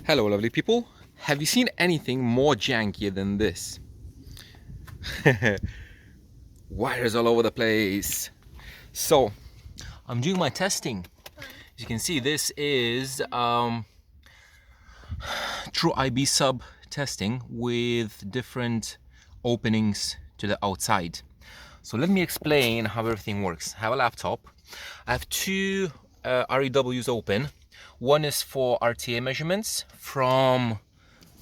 Hello lovely people, have you seen anything more janky than this? Wires all over the place. So I'm doing my testing. As you can see, this is true IB sub testing with different openings to the outside. So let me explain how everything works. I have a laptop. I have two REWs open. One is for RTA measurements from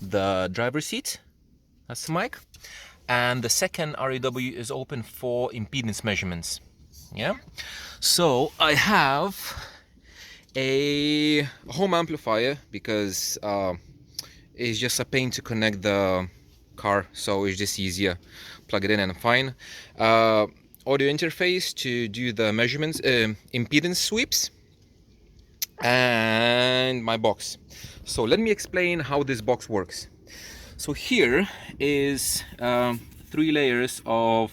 the driver's seat. That's the mic. And the second REW is open for impedance measurements. Yeah. So I have a home amplifier because it's just a pain to connect the car, so it's just easier. Plug it in and fine. Audio interface to do the measurements, impedance sweeps, and my box. So let me explain how this box works. So here is 3 layers of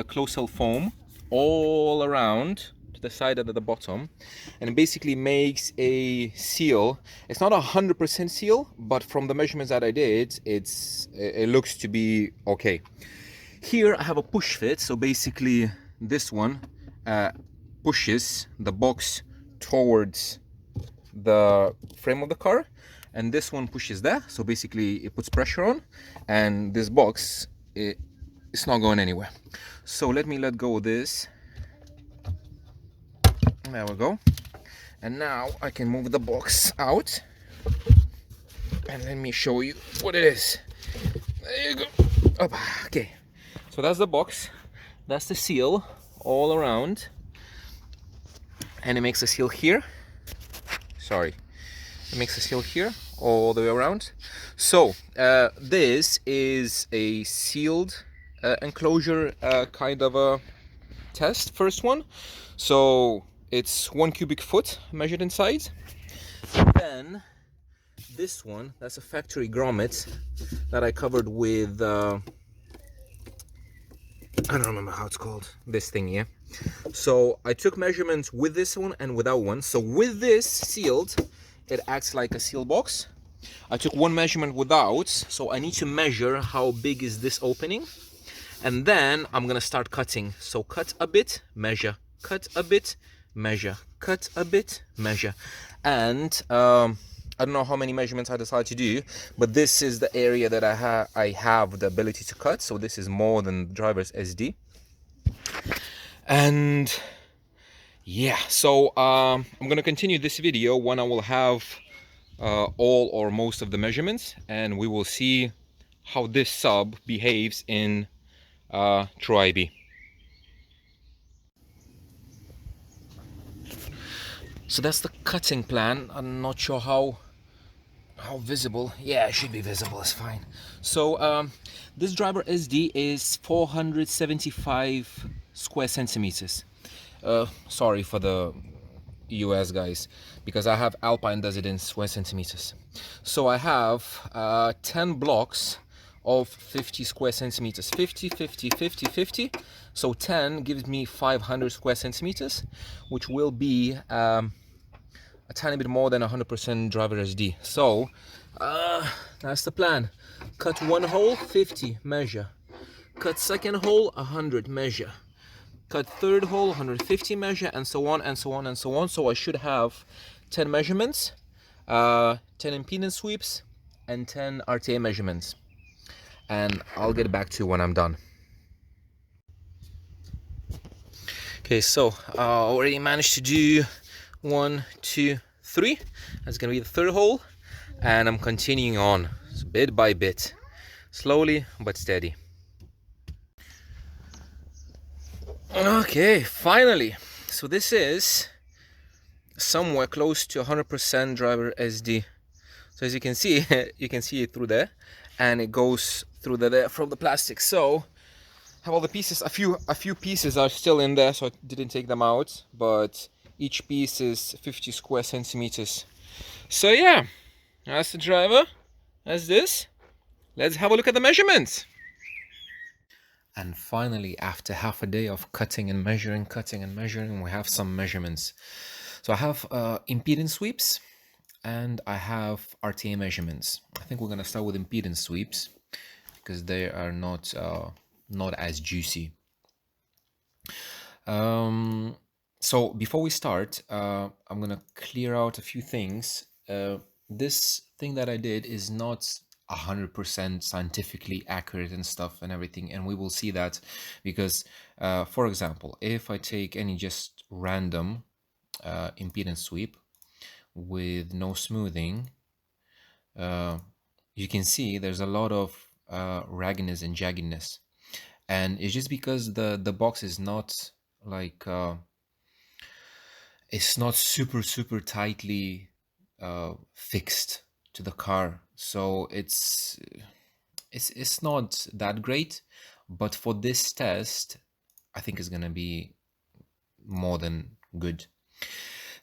closed-cell foam all around to the side and at the bottom, and it basically makes a seal. It's not 100% seal, but from the measurements that I did, it looks to be okay. Here I have a push fit, so basically this one pushes the box towards the frame of the car, and this one pushes there, so basically it puts pressure on, and this box it's not going anywhere. So let me let go of this. There we go. And now I can move the box out, and let me show you what it is. There you go. Okay, so that's the box, that's the seal all around, and it makes a seal here. It makes a seal here all the way around. So this is a sealed enclosure kind of a test, first one. So it's 1 cubic foot measured inside. Then this one, that's a factory grommet that I covered with I don't remember how it's called, this thing here. So I took measurements with this one and without one. So with this sealed, it acts like a seal box. I took one measurement without, so I need to measure how big is this opening, and then I'm gonna start cutting. So cut a bit, measure, cut a bit, measure, cut a bit, measure. And I don't know how many measurements I decided to do, but this is the area that I have the ability to cut. So this is more than the driver's SD. And yeah, so I'm gonna continue this video when I will have all or most of the measurements, and we will see how this sub behaves in true IB. So that's the cutting plan. I'm not sure how visible. Yeah, it should be visible, it's fine. So this driver SD is 475 square centimeters. Sorry for the US guys, because I have Alpine does it in square centimeters. So I have 10 blocks of 50 square centimeters, 50, 50, 50, 50. So 10 gives me 500 square centimeters, which will be a tiny bit more than 100% driver SD. So that's the plan. Cut one hole, 50, measure. Cut second hole, 100, measure. Cut third hole, 150, measure, and so on and so on and so on. So I should have 10 measurements, 10 impedance sweeps, and 10 RTA measurements. And I'll get back to you when I'm done. Okay, so I already managed to do 1, 2, 3. That's gonna be the third hole, and I'm continuing on bit by bit, slowly but steady. Okay, finally. So this is somewhere close to 100% driver SD. So as you can see, you can see it through there, and it goes through there from the plastic. So have all the pieces. A few pieces are still in there, so I didn't take them out, but each piece is 50 square centimeters. So yeah, that's the driver. That's this. Let's have a look at the measurements. And finally, after half a day of cutting and measuring, we have some measurements. So I have impedance sweeps, and I have RTA measurements. I think we're gonna start with impedance sweeps because they are not as juicy. So before we start, I'm gonna clear out a few things. This thing that I did is not 100% scientifically accurate and stuff and everything, and we will see that because, for example, if I take any just random impedance sweep with no smoothing, you can see there's a lot of ragginess and jaggedness, and it's just because the box is not like it's not super tightly fixed to the car, so it's not that great. But for this test, I think it's gonna be more than good.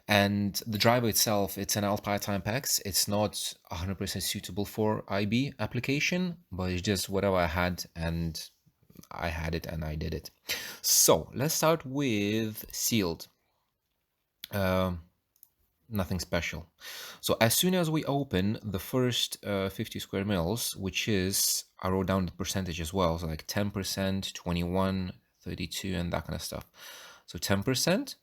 And the driver itself, it's an Alpine Timex. It's not 100% suitable for IB application, but it's just whatever I had, and I had it and I did it. So let's start with sealed. Nothing special. So as soon as we open the first 50 square mils, which is, I wrote down the percentage as well, so like 10%, 21, 32, and that kind of stuff. So 10%,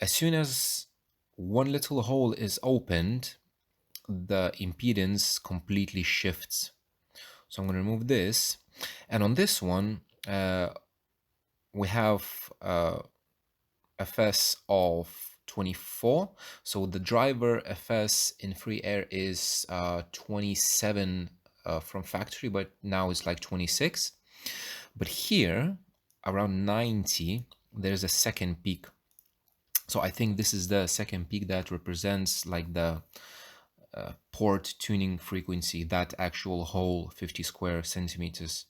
as soon as one little hole is opened, the impedance completely shifts. So I'm going to remove this. And on this one, we have FS of 24. So the driver FS in free air is 27 from factory, but now it's like 26. But here, around 90, there's a second peak. So I think this is the second peak that represents like the port tuning frequency, that actual whole 50 square centimeters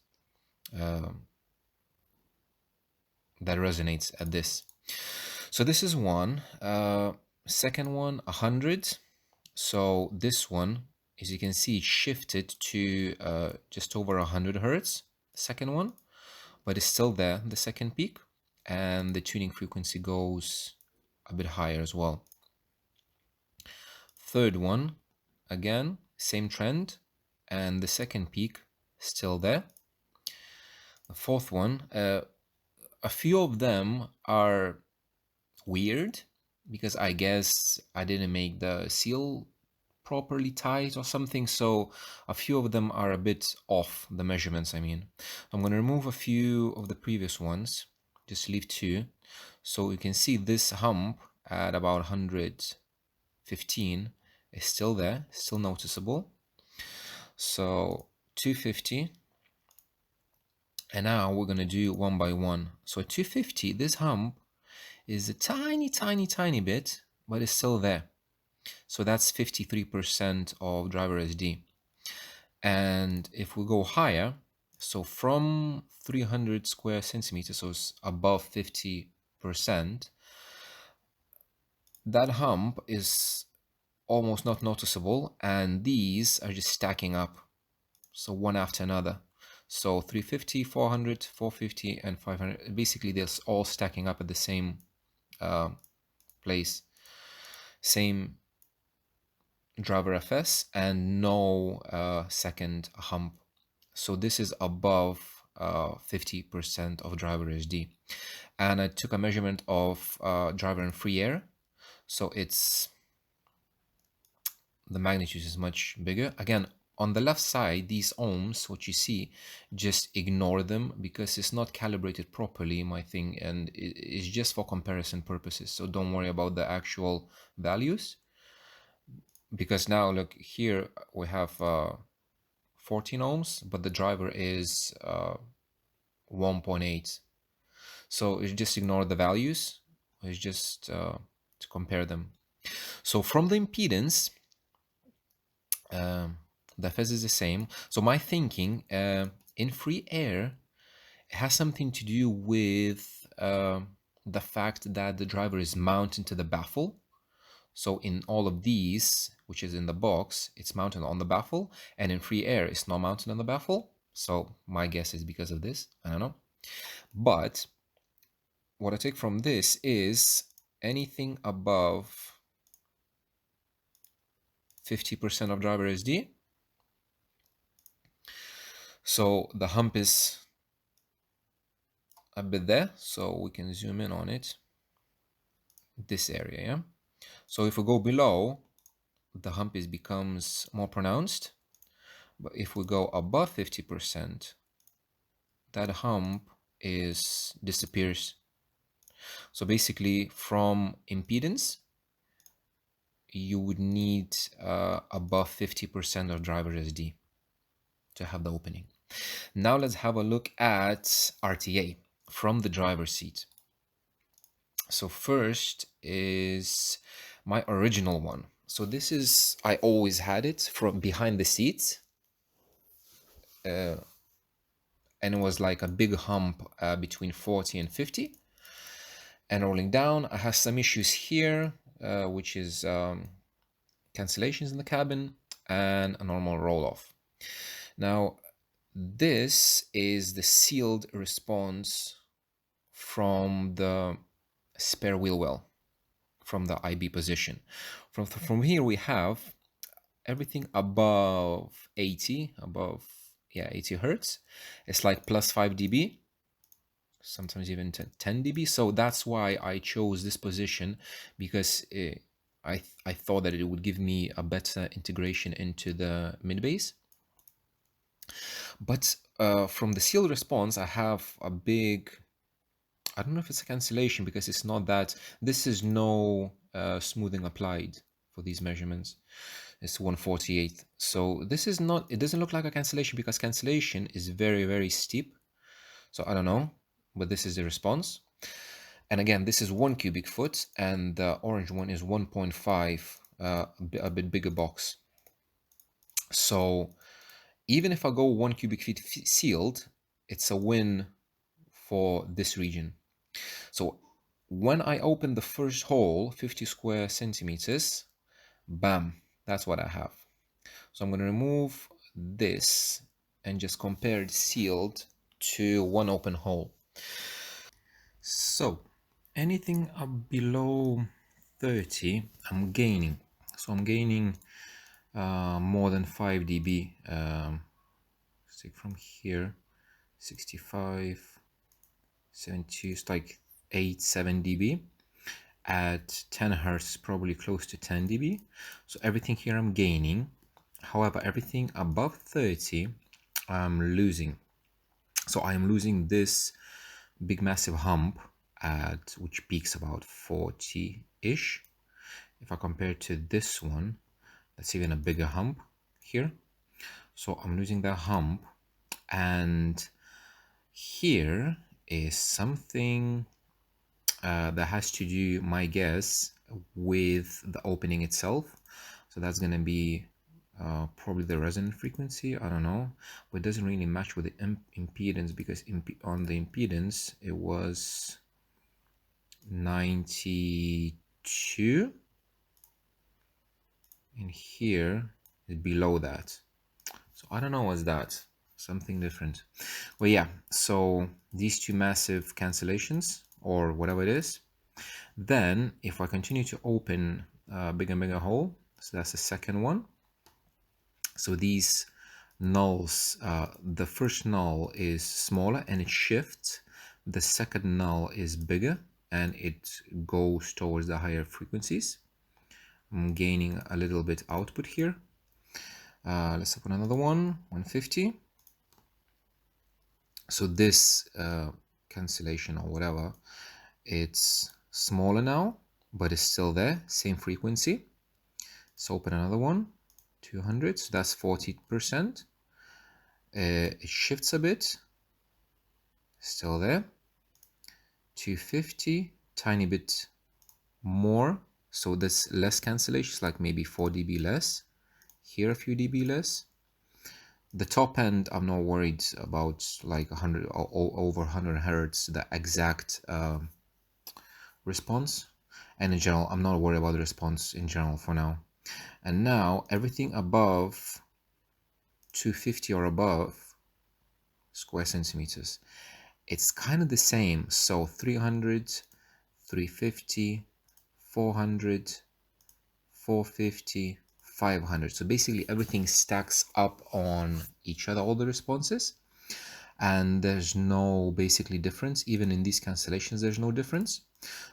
that resonates at this. So this is one. Second one, 100. So this one, as you can see, it shifted to just over 100 hertz, second one, but it's still there, the second peak, and the tuning frequency goes a bit higher as well. Third one, again, same trend, and the second peak still there. The fourth one, a few of them are weird because I guess I didn't make the seal properly tight or something, so a few of them are a bit off, the measurements I mean. I'm going to remove a few of the previous ones, just leave two. So you can see this hump at about 115 is still there, still noticeable. So 250, and now we're going to do one by one. So at 250, this hump is a tiny bit, but it's still there. So that's 53% of driver SD. And if we go higher, so from 300 square centimeters, so it's above 50%, that hump is almost not noticeable, and these are just stacking up, so one after another. So 350, 400, 450, and 500, basically they're all stacking up at the same place, same driver FS, and no second hump. So this is above 50% of driver SD. And I took a measurement of driver in free air, so it's, the magnitude is much bigger. Again, on the left side, these ohms, what you see, just ignore them because it's not calibrated properly, my thing, and it's just for comparison purposes. So don't worry about the actual values, because now look here, we have 14 ohms, but the driver is 1.8. So you just ignore the values. It's just to compare them. So from the impedance, the phase is the same. So my thinking in free air, it has something to do with the fact that the driver is mounted to the baffle. So in all of these, which is in the box, it's mounted on the baffle, and in free air, it's not mounted on the baffle. So my guess is because of this. I don't know. But what I take from this is anything above 50% of driver SD. So the hump is a bit there, so we can zoom in on it. This area, yeah. So if we go below, the hump becomes more pronounced. But if we go above 50%, that hump disappears. So basically, from impedance, you would need above 50% of driver SD to have the opening. Now let's have a look at RTA from the driver's seat. So first is my original one. So this is, I always had it from behind the seat. And it was like a big hump between 40 and 50. And rolling down, I have some issues here, which is cancellations in the cabin and a normal roll-off. Now, this is the sealed response from the spare wheel well, from the IB position. From here we have everything above 80, 80 hertz. It's like plus 5 dB, sometimes even 10 dB. So that's why I chose this position, because I thought that it would give me a better integration into the mid bass. But from the sealed response, I have a big, I don't know if it's a cancellation, because it's not that, this is no smoothing applied for these measurements. It's 1/48. So this is not, it doesn't look like a cancellation, because cancellation is very, very steep. So I don't know, but this is the response. And again, this is 1 cubic foot, and the orange one is 1.5, a bit bigger box. So even if I go 1 cubic feet sealed, it's a win for this region. So when I open the first hole, 50 square centimeters, bam, that's what I have. So I'm going to remove this and just compare it sealed to one open hole. So anything up below 30, I'm gaining. So I'm gaining more than 5 dB. Let's take from here, 65, 70, it's like 7 dB. At 10 hertz, probably close to 10 dB. So everything here I'm gaining. However, everything above 30, I'm losing. So I'm losing this big massive hump at which peaks about 40-ish. If I compare to this one, that's even a bigger hump here. So I'm losing that hump, and here is something that has to do, my guess, with the opening itself. So that's going to be probably the resonant frequency, I don't know, but it doesn't really match with the impedance, because on the impedance it was 92, and here is below that. So I don't know what's that, something different. But yeah, so these two massive cancellations, or whatever it is. Then if I continue to open a bigger and bigger hole, so that's the second one. So these nulls, the first null is smaller and it shifts. The second null is bigger and it goes towards the higher frequencies. I'm gaining a little bit output here. Let's open another one, 150. So this cancellation or whatever, it's smaller now, but it's still there, same frequency. So open another one, 200, so that's 40%. It shifts a bit, still there. 250, tiny bit more, so there's less cancellations, like maybe 4 dB less. Here a few dB less. The top end, I'm not worried about, like 100 or over 100 hertz, the exact response. And in general, I'm not worried about the response in general for now. And now everything above 250 or above square centimeters, it's kind of the same. So 300, 350, 400, 450, 500. So basically everything stacks up on each other, all the responses, and there's no basically difference. Even in these cancellations, there's no difference.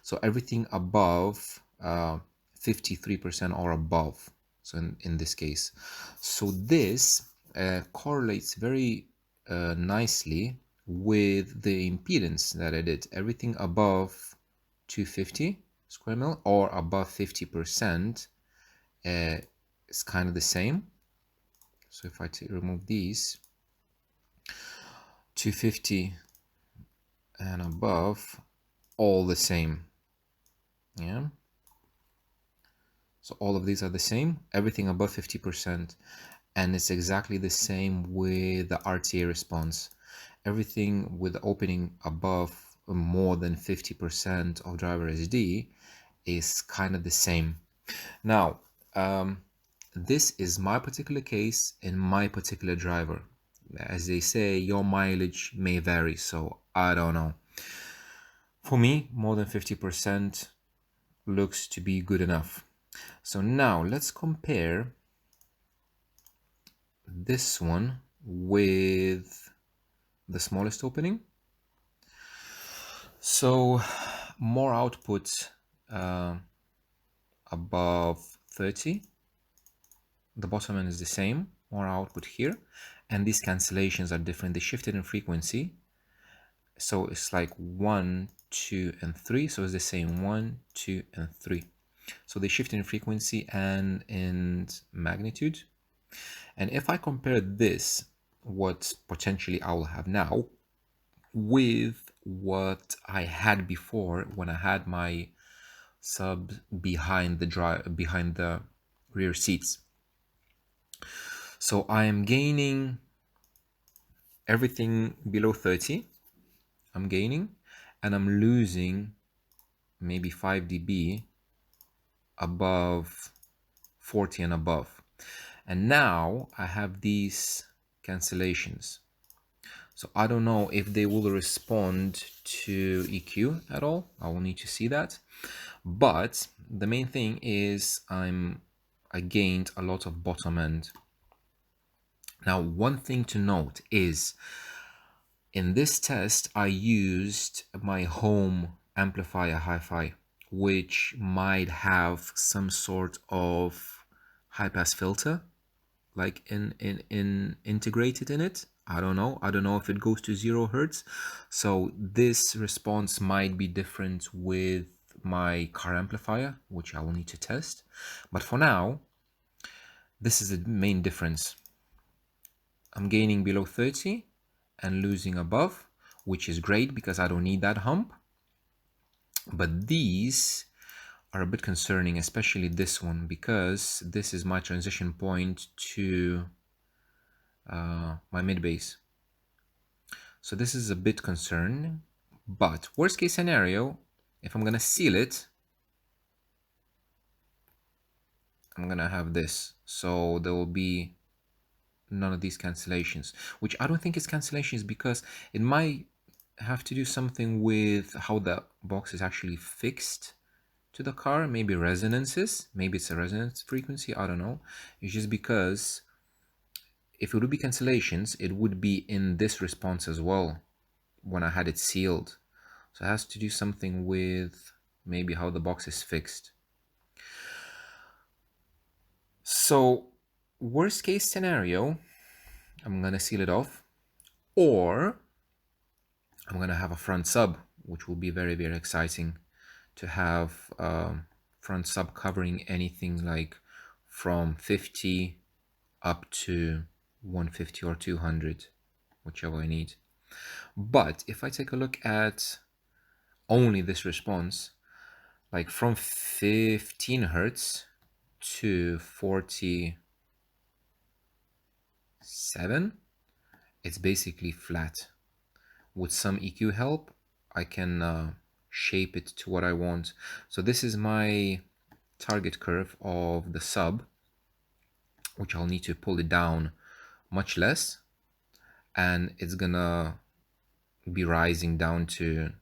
So everything above 53% or above. So in this case, so this correlates very nicely with the impedance that I did. Everything above 250 square mil or above 50% is kind of the same. So if I remove these, 250 and above, all the same. Yeah. So all of these are the same, everything above 50%. And it's exactly the same with the RTA response. Everything with the opening above more than 50% of driver SD is kind of the same. Now, this is my particular case in my particular driver. As they say, your mileage may vary, so I don't know. For me, more than 50% looks to be good enough. So now let's compare this one with the smallest opening. So more output above 30. The bottom end is the same, more output here. And these cancellations are different. They shifted in frequency. So it's like 1, 2, and 3. So it's the same 1, 2, and 3. So they shift in frequency and in magnitude. And if I compare this, what potentially I will have now, with what I had before when I had my sub behind the rear seats. So I am gaining everything below 30. I'm gaining, and I'm losing maybe 5 dB above 40 and above. And now I have these cancellations. So I don't know if they will respond to EQ at all. I will need to see that. But the main thing is I gained a lot of bottom end. Now, one thing to note is in this test, I used my home amplifier hi-fi, which might have some sort of high-pass filter like in integrated in it. I don't know if it goes to 0 hertz. So this response might be different with my car amplifier, which I will need to test. But for now, this is the main difference. I'm gaining below 30 and losing above, which is great because I don't need that hump. But these are a bit concerning, especially this one, because this is my transition point to my mid bass. So this is a bit concerning, but worst case scenario, if I'm gonna seal it, I'm gonna have this. So there will be none of these cancellations, which I don't think is cancellations because it might have to do something with how the box is actually fixed to the car. Maybe resonances, maybe it's a resonance frequency, I don't know. It's just because if it would be cancellations, it would be in this response as well when I had it sealed. So it has to do something with maybe how the box is fixed. So worst case scenario, I'm gonna seal it off, or I'm gonna have a front sub, which will be very, very exciting to have front sub covering anything like from 50 up to 150 or 200, whichever I need. But if I take a look at only this response, like from 15 hertz to 47, it's basically flat. With some EQ help, I can shape it to what I want. So this is my target curve of the sub, which I'll need to pull it down much less, and it's gonna be rising down to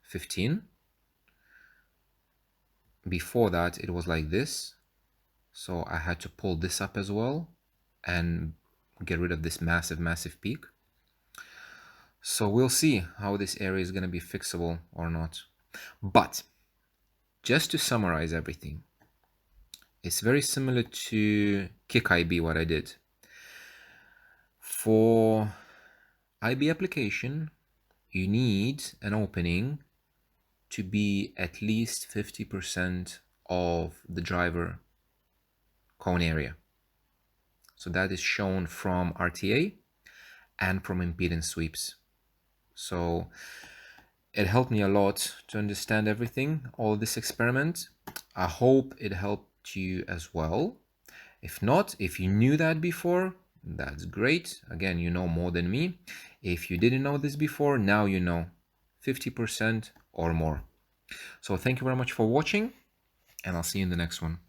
15. Before that, it was like this, So I had to pull this up as well and get rid of this massive peak. So we'll see how this area is going to be fixable or not. But just to summarize everything, it's very similar to Kick IB, what I did. For IB application, you need an opening to be at least 50% of the driver cone area. So that is shown from RTA and from impedance sweeps. So it helped me a lot to understand everything, all this experiment. I hope it helped you as well. If not, if you knew that before, that's great. Again, you know more than me. If you didn't know this before, now you know 50% or more. So thank you very much for watching, and I'll see you in the next one.